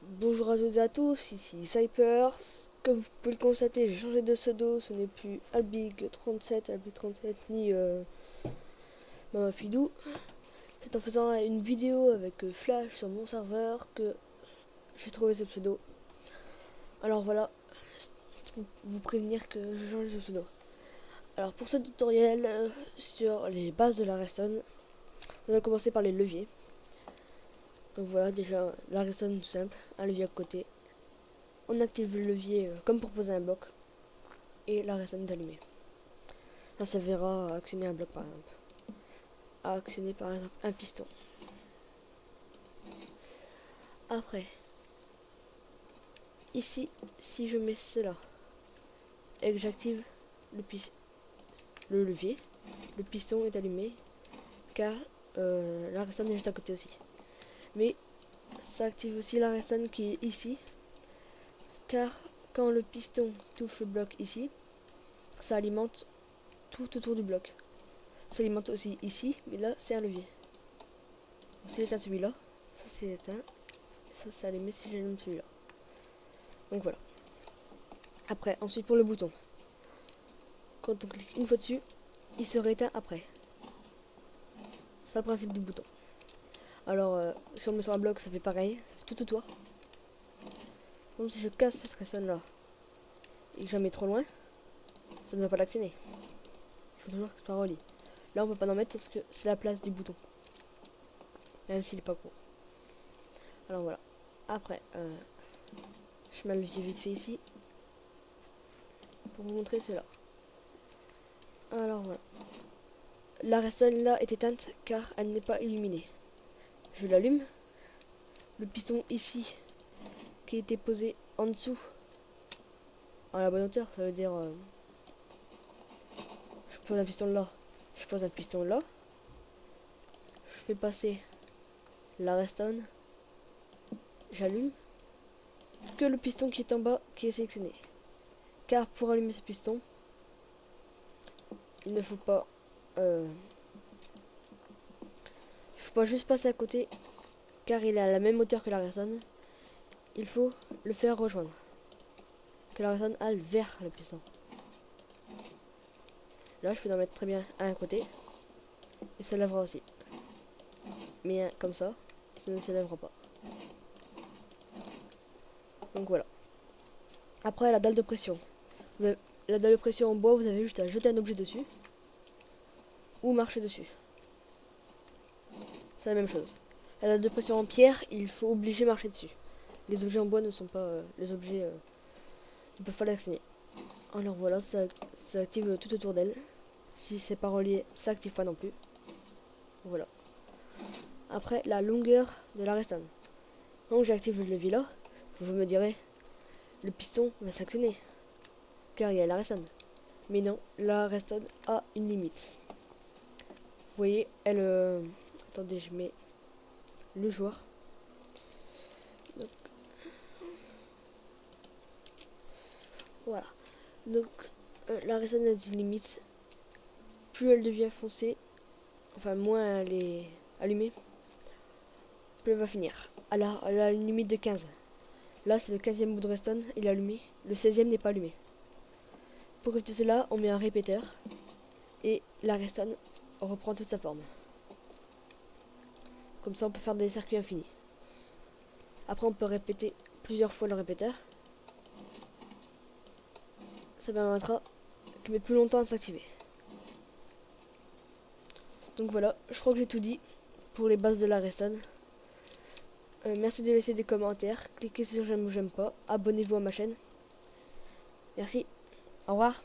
Bonjour à toutes et à tous, ici Cyper. Comme vous pouvez le constater, j'ai changé de pseudo, ce n'est plus Albig37, ni Mamafidou. C'est en faisant une vidéo avec Flash sur mon serveur que j'ai trouvé ce pseudo. Alors voilà, pour vous prévenir que je change de pseudo. Alors pour ce tutoriel sur les bases de la redstone, on va commencer par les leviers. Donc voilà, déjà la redstone tout simple, un levier à côté. On active le levier comme pour poser un bloc et la redstone est allumée. Ça servira à actionner un bloc par exemple. À actionner par exemple un piston. Après, ici, si je mets cela et que j'active le levier, le piston est allumé car la redstone est juste à côté aussi. Mais ça active aussi la redstone qui est ici car quand le piston touche le bloc ici, ça alimente tout autour du bloc. Ça alimente aussi ici, mais là c'est un levier. Si j'éteins celui-là, ça c'est éteint, ça c'est allumé si j'allume celui-là. Donc voilà. Après, ensuite pour le bouton. Quand on clique une fois dessus, il se rééteint après. C'est le principe du bouton. Alors, si on le met sur un bloc, ça fait pareil, ça fait tout autour. Comme si je casse cette redstone là et que je la mets trop loin, ça ne va pas l'actionner. Il faut toujours que ce soit relié. Là, on peut pas en mettre parce que c'est la place du bouton. Même s'il est pas gros. Alors voilà. Après, je mets le levier vite fait ici. Pour vous montrer cela. Alors voilà. La redstone là est éteinte car elle n'est pas illuminée. Je l'allume. Le piston ici qui était posé en dessous à la bonne hauteur, ça veut dire je pose un piston là, je pose un piston là, je fais passer la redstone, j'allume, que le piston qui est en bas qui est sélectionné. Car pour allumer ce piston, il ne faut pas juste passer à côté car il est à la même hauteur que la redstone. Il faut le faire rejoindre. Que la redstone aille vers le piston. Là, je peux en mettre très bien un côté. Et ça lèvera aussi. Mais comme ça ne se lèvera pas. Donc voilà. Après, la dalle de pression. La dalle de pression en bois, vous avez juste à jeter un objet dessus. Ou marcher dessus. C'est la même chose. La dalle de pression en pierre, il faut obliger marcher dessus. Les objets en bois ne sont pas... les objets ne peuvent pas l'actionner. Alors voilà, ça active tout autour d'elle. Si c'est pas relié, ça active pas non plus. Voilà. Après, la longueur de la redstone. Donc j'active le levier là. Vous me direz, le piston va s'actionner. Car il y a la redstone. Mais non, la redstone a une limite. Vous voyez, elle... attendez, je mets le joueur. Donc, voilà. Donc, la redstone a une limite. Plus elle devient foncée, enfin moins elle est allumée, plus elle va finir. Alors, elle a une limite de 15. Là, c'est le 15e bout de redstone, il est allumé. Le 16e n'est pas allumé. Pour éviter cela, on met un répéteur. Et la redstone reprend toute sa forme. Comme ça, on peut faire des circuits infinis. Après, on peut répéter plusieurs fois le répéteur. Ça permettra qu'il mette plus longtemps à s'activer. Donc voilà, je crois que j'ai tout dit pour les bases de la redstone. Merci de laisser des commentaires. Cliquez sur j'aime ou j'aime pas. Abonnez-vous à ma chaîne. Merci. Au revoir.